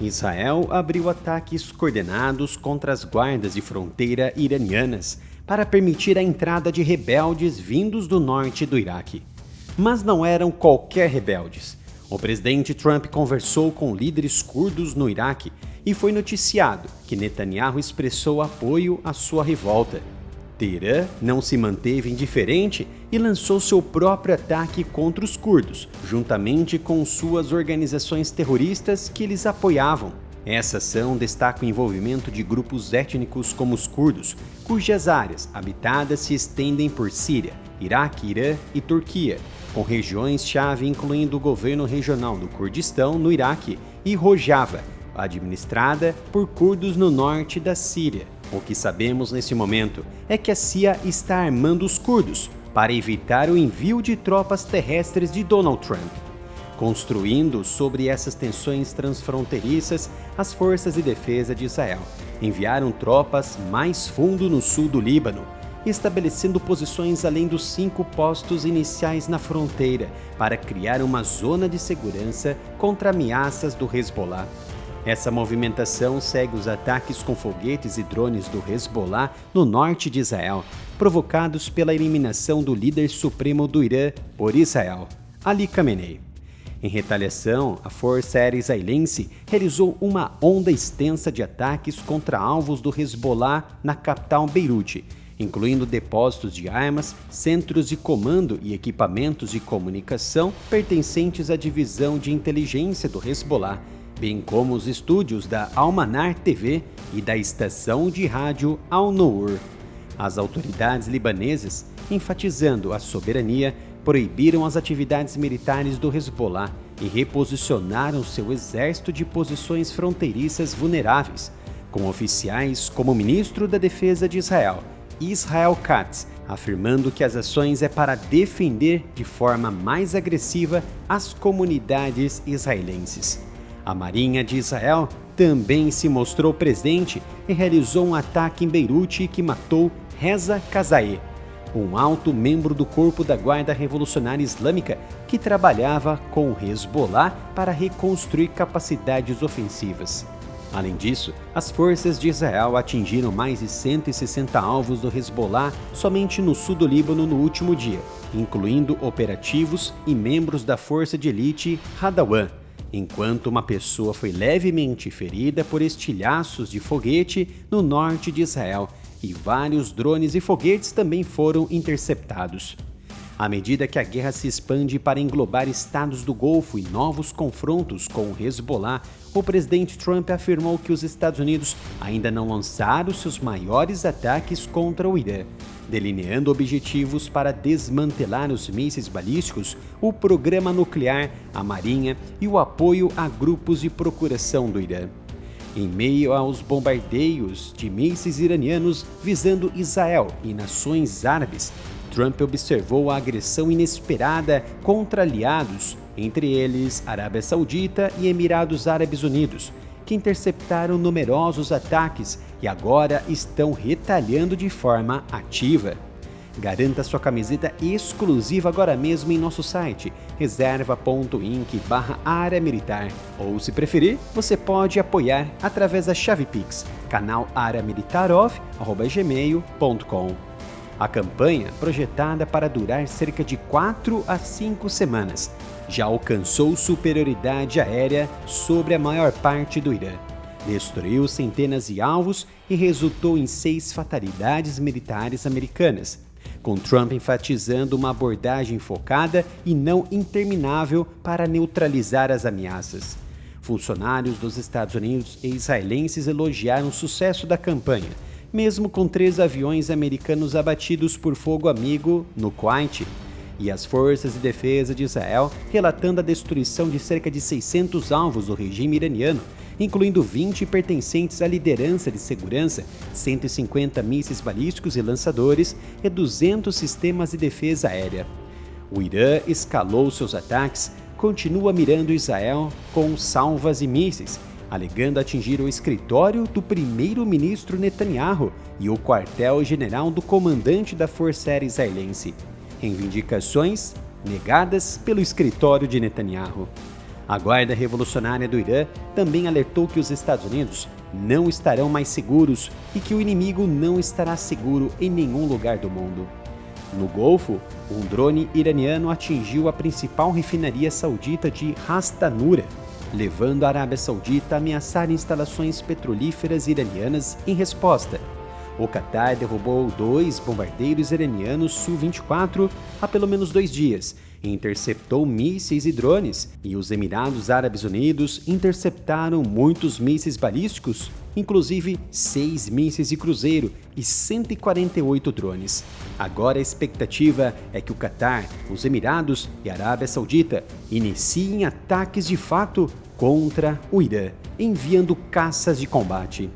Israel abriu ataques coordenados contra as guardas de fronteira iranianas para permitir a entrada de rebeldes vindos do norte do Iraque. Mas não eram qualquer rebeldes. O presidente Trump conversou com líderes curdos no Iraque e foi noticiado que Netanyahu expressou apoio à sua revolta. Teherã não se manteve indiferente e lançou seu próprio ataque contra os curdos, juntamente com suas organizações terroristas que eles apoiavam. Essa ação destaca o envolvimento de grupos étnicos como os curdos, cujas áreas habitadas se estendem por Síria, Iraque, Irã e Turquia, com regiões-chave incluindo o governo regional do Kurdistão no Iraque e Rojava, administrada por curdos no norte da Síria. O que sabemos nesse momento é que a CIA está armando os curdos para evitar o envio de tropas terrestres de Donald Trump. Construindo sobre essas tensões transfronteiriças, as forças de defesa de Israel enviaram tropas mais fundo no sul do Líbano, estabelecendo posições além dos 5 postos iniciais na fronteira para criar uma zona de segurança contra ameaças do Hezbollah. Essa movimentação segue os ataques com foguetes e drones do Hezbollah no norte de Israel, provocados pela eliminação do líder supremo do Irã por Israel, Ali Khamenei. Em retaliação, a Força Aérea Israelense realizou uma onda extensa de ataques contra alvos do Hezbollah na capital Beirute, incluindo depósitos de armas, centros de comando e equipamentos de comunicação pertencentes à divisão de inteligência do Hezbollah, bem como os estúdios da Al-Manar TV e da estação de rádio Al-Nour. As autoridades libanesas, enfatizando a soberania, proibiram as atividades militares do Hezbollah e reposicionaram seu exército de posições fronteiriças vulneráveis, com oficiais como o ministro da Defesa de Israel, Israel Katz, afirmando que as ações é para defender de forma mais agressiva as comunidades israelenses. A Marinha de Israel também se mostrou presente e realizou um ataque em Beirute que matou Reza Kazae, um alto membro do corpo da Guarda Revolucionária Islâmica que trabalhava com o Hezbollah para reconstruir capacidades ofensivas. Além disso, as forças de Israel atingiram mais de 160 alvos do Hezbollah somente no sul do Líbano no último dia, incluindo operativos e membros da força de elite Hadawan, enquanto uma pessoa foi levemente ferida por estilhaços de foguete no norte de Israel e vários drones e foguetes também foram interceptados. À medida que a guerra se expande para englobar estados do Golfo e novos confrontos com o Hezbollah, o presidente Trump afirmou que os Estados Unidos ainda não lançaram seus maiores ataques contra o Irã, delineando objetivos para desmantelar os mísseis balísticos, o programa nuclear, a marinha e o apoio a grupos de procuração do Irã. Em meio aos bombardeios de mísseis iranianos visando Israel e nações árabes, Trump observou a agressão inesperada contra aliados, entre eles Arábia Saudita e Emirados Árabes Unidos, que interceptaram numerosos ataques e agora estão retalhando de forma ativa. Garanta sua camiseta exclusiva agora mesmo em nosso site reserva.inc/área militar, ou se preferir, você pode apoiar através da chave Pix, canal areamilitarov@gmail.com. A campanha, projetada para durar cerca de 4 a 5 semanas, já alcançou superioridade aérea sobre a maior parte do Irã, destruiu centenas de alvos e resultou em 6 fatalidades militares americanas, com Trump enfatizando uma abordagem focada e não interminável para neutralizar as ameaças. Funcionários dos Estados Unidos e israelenses elogiaram o sucesso da campanha, mesmo com 3 aviões americanos abatidos por fogo amigo no Kuwait, e as forças de defesa de Israel relatando a destruição de cerca de 600 alvos do regime iraniano, incluindo 20 pertencentes à liderança de segurança, 150 mísseis balísticos e lançadores e 200 sistemas de defesa aérea. O Irã escalou seus ataques, continua mirando Israel com salvas e mísseis, alegando atingir o escritório do primeiro-ministro Netanyahu e o quartel-general do comandante da Força Aérea Israelense. Reivindicações negadas pelo escritório de Netanyahu. A Guarda Revolucionária do Irã também alertou que os Estados Unidos não estarão mais seguros e que o inimigo não estará seguro em nenhum lugar do mundo. No Golfo, um drone iraniano atingiu a principal refinaria saudita de Ras Tanura, levando a Arábia Saudita a ameaçar instalações petrolíferas iranianas em resposta. O Catar derrubou 2 bombardeiros iranianos Su-24 há pelo menos 2 dias, interceptou mísseis e drones, e os Emirados Árabes Unidos interceptaram muitos mísseis balísticos, inclusive 6 mísseis de cruzeiro e 148 drones. Agora a expectativa é que o Catar, os Emirados e a Arábia Saudita iniciem ataques de fato contra o Irã, enviando caças de combate.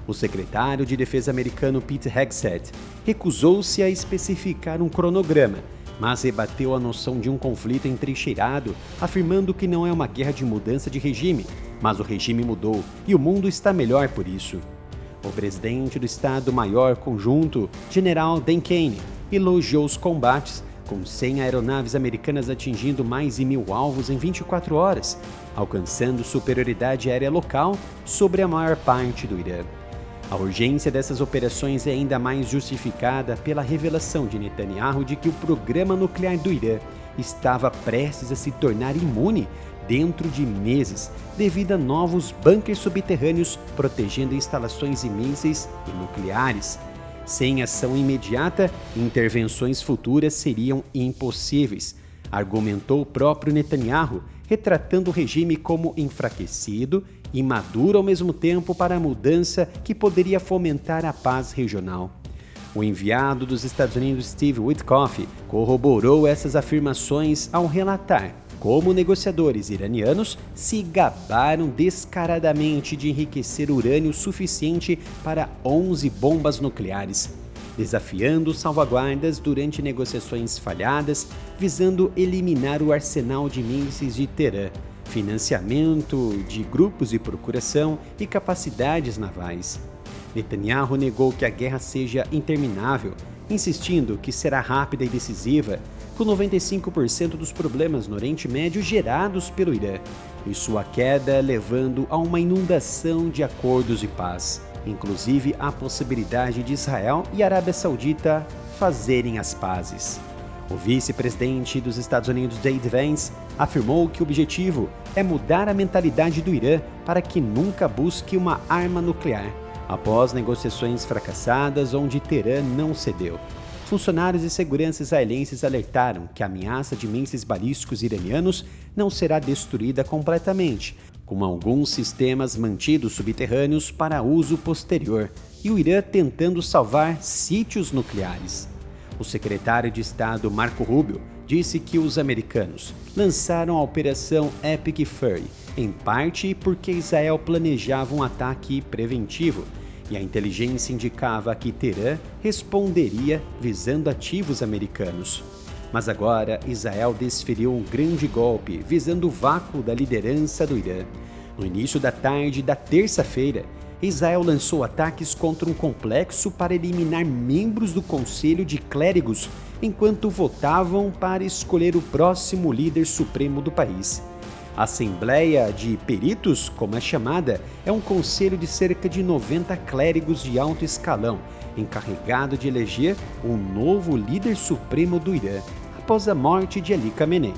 O secretário de Defesa americano Pete Hegseth recusou-se a especificar um cronograma, mas rebateu a noção de um conflito entrincheirado, afirmando que não é uma guerra de mudança de regime, mas o regime mudou e o mundo está melhor por isso. O presidente do Estado-Maior Conjunto, General Dan Kane, elogiou os combates, com 100 aeronaves americanas atingindo mais de 1.000 alvos em 24 horas, alcançando superioridade aérea local sobre a maior parte do Irã. A urgência dessas operações é ainda mais justificada pela revelação de Netanyahu de que o programa nuclear do Irã estava prestes a se tornar imune dentro de meses, devido a novos bunkers subterrâneos protegendo instalações de mísseis e nucleares. Sem ação imediata, intervenções futuras seriam impossíveis, argumentou o próprio Netanyahu, retratando o regime como enfraquecido e maduro ao mesmo tempo para a mudança que poderia fomentar a paz regional. O enviado dos Estados Unidos Steve Witkoff corroborou essas afirmações ao relatar como negociadores iranianos se gabaram descaradamente de enriquecer urânio suficiente para 11 bombas nucleares, desafiando salvaguardas durante negociações falhadas, visando eliminar o arsenal de mísseis de Teherã, financiamento de grupos de procuração e capacidades navais. Netanyahu negou que a guerra seja interminável, insistindo que será rápida e decisiva, com 95% dos problemas no Oriente Médio gerados pelo Irã, e sua queda levando a uma inundação de acordos de paz, inclusive a possibilidade de Israel e Arábia Saudita fazerem as pazes. O vice-presidente dos Estados Unidos, J.D. Vance, afirmou que o objetivo é mudar a mentalidade do Irã para que nunca busque uma arma nuclear, após negociações fracassadas onde Teherã não cedeu. Funcionários de segurança israelenses alertaram que a ameaça de mísseis balísticos iranianos não será destruída completamente, com alguns sistemas mantidos subterrâneos para uso posterior, e o Irã tentando salvar sítios nucleares. O secretário de Estado Marco Rubio disse que os americanos lançaram a Operação Epic Fury, em parte porque Israel planejava um ataque preventivo, e a inteligência indicava que Teherã responderia visando ativos americanos. Mas agora Israel desferiu um grande golpe visando o vácuo da liderança do Irã. No início da tarde da terça-feira, Israel lançou ataques contra um complexo para eliminar membros do Conselho de Clérigos enquanto votavam para escolher o próximo líder supremo do país. A Assembleia de Peritos, como é chamada, é um conselho de cerca de 90 clérigos de alto escalão, encarregado de eleger um novo líder supremo do Irã, após a morte de Ali Khamenei.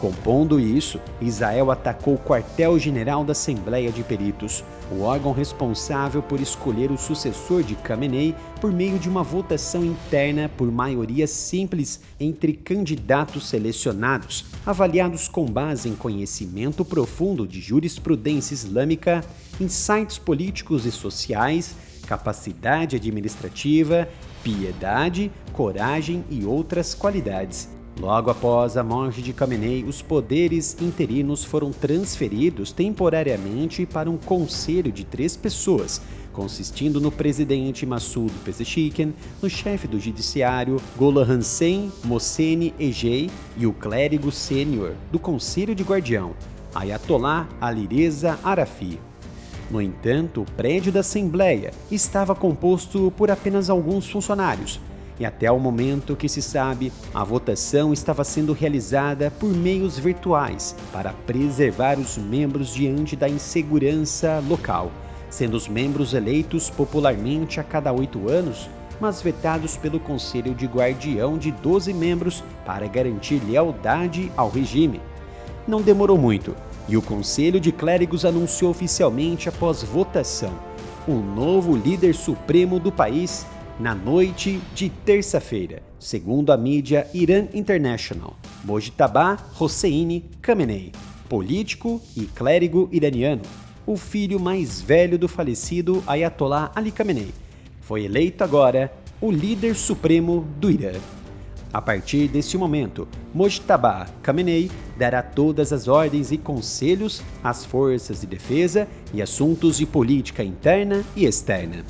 Compondo isso, Israel atacou o quartel-general da Assembleia de Peritos, o órgão responsável por escolher o sucessor de Khamenei por meio de uma votação interna por maioria simples entre candidatos selecionados, avaliados com base em conhecimento profundo de jurisprudência islâmica, insights políticos e sociais, capacidade administrativa, piedade, coragem e outras qualidades. Logo após a morte de Khamenei, os poderes interinos foram transferidos temporariamente para um conselho de 3 pessoas, consistindo no presidente Massoud Pezeshkian, no chefe do judiciário Golan Hussein Mohseni Ejei e o clérigo sênior do Conselho de Guardião, Ayatollah Alireza Arafi. No entanto, o prédio da Assembleia estava composto por apenas alguns funcionários, e até o momento que se sabe, a votação estava sendo realizada por meios virtuais para preservar os membros diante da insegurança local, sendo os membros eleitos popularmente a cada 8 anos, mas vetados pelo Conselho de Guardião de 12 membros para garantir lealdade ao regime. Não demorou muito, e o Conselho de Clérigos anunciou oficialmente após votação o novo líder supremo do país na noite de terça-feira, segundo a mídia Iran International, Mojtaba Hosseini Khamenei, político e clérigo iraniano, o filho mais velho do falecido Ayatollah Ali Khamenei, foi eleito agora o líder supremo do Irã. A partir deste momento, Mojtaba Khamenei dará todas as ordens e conselhos às forças de defesa e assuntos de política interna e externa.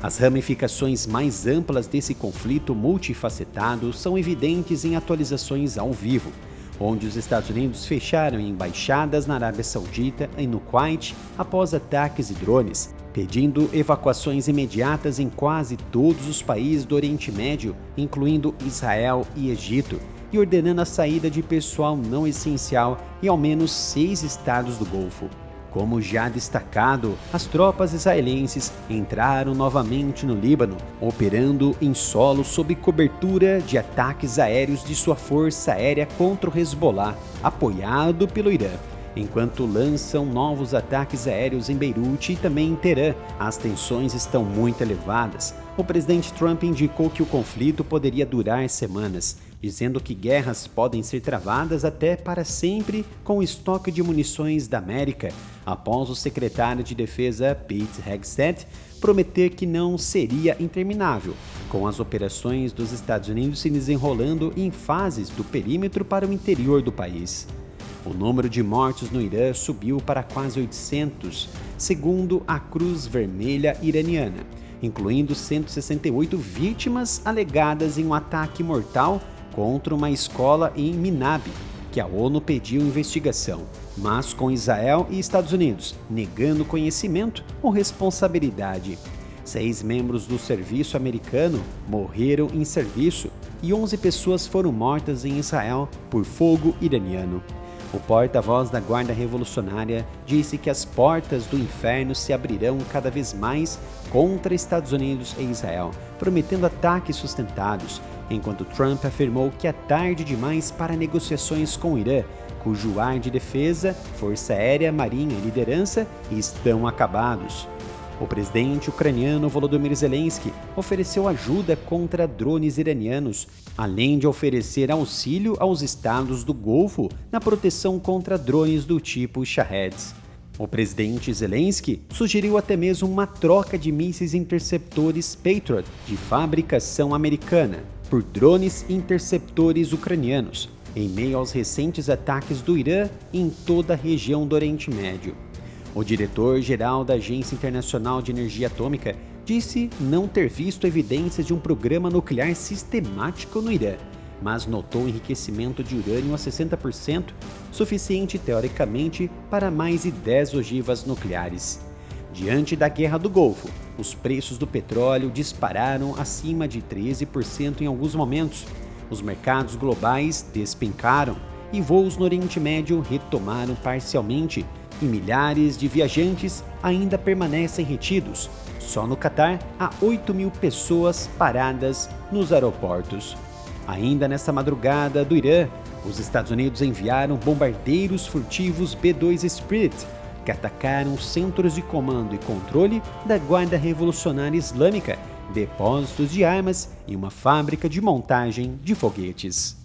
As ramificações mais amplas desse conflito multifacetado são evidentes em atualizações ao vivo, onde os Estados Unidos fecharam embaixadas na Arábia Saudita e no Kuwait após ataques de drones, pedindo evacuações imediatas em quase todos os países do Oriente Médio, incluindo Israel e Egito, e ordenando a saída de pessoal não essencial em ao menos 6 estados do Golfo. Como já destacado, as tropas israelenses entraram novamente no Líbano, operando em solo sob cobertura de ataques aéreos de sua força aérea contra o Hezbollah, apoiado pelo Irã. Enquanto lançam novos ataques aéreos em Beirute e também em Teherã, as tensões estão muito elevadas. O presidente Trump indicou que o conflito poderia durar semanas, dizendo que guerras podem ser travadas até para sempre com o estoque de munições da América, após o secretário de Defesa Pete Hegseth prometer que não seria interminável, com as operações dos Estados Unidos se desenrolando em fases do perímetro para o interior do país. O número de mortos no Irã subiu para quase 800, segundo a Cruz Vermelha iraniana, incluindo 168 vítimas alegadas em um ataque mortal contra uma escola em Minab, que a ONU pediu investigação, mas com Israel e Estados Unidos negando conhecimento ou responsabilidade. 6 membros do serviço americano morreram em serviço e 11 pessoas foram mortas em Israel por fogo iraniano. O porta-voz da Guarda Revolucionária disse que as portas do inferno se abrirão cada vez mais contra Estados Unidos e Israel, prometendo ataques sustentados, enquanto Trump afirmou que é tarde demais para negociações com o Irã, cujo ar de defesa, força aérea, marinha e liderança estão acabados. O presidente ucraniano Volodymyr Zelensky ofereceu ajuda contra drones iranianos, além de oferecer auxílio aos estados do Golfo na proteção contra drones do tipo Shahed. O presidente Zelensky sugeriu até mesmo uma troca de mísseis interceptores Patriot de fabricação americana por drones interceptores ucranianos, em meio aos recentes ataques do Irã em toda a região do Oriente Médio. O diretor-geral da Agência Internacional de Energia Atômica disse não ter visto evidências de um programa nuclear sistemático no Irã, mas notou enriquecimento de urânio a 60%, suficiente teoricamente para mais de 10 ogivas nucleares. Diante da Guerra do Golfo, os preços do petróleo dispararam acima de 13% em alguns momentos. Os mercados globais despencaram e voos no Oriente Médio retomaram parcialmente, e milhares de viajantes ainda permanecem retidos. Só no Catar, há 8.000 pessoas paradas nos aeroportos. Ainda nessa madrugada do Irã, os Estados Unidos enviaram bombardeiros furtivos B-2 Spirit, que atacaram centros de comando e controle da Guarda Revolucionária Islâmica, depósitos de armas e uma fábrica de montagem de foguetes.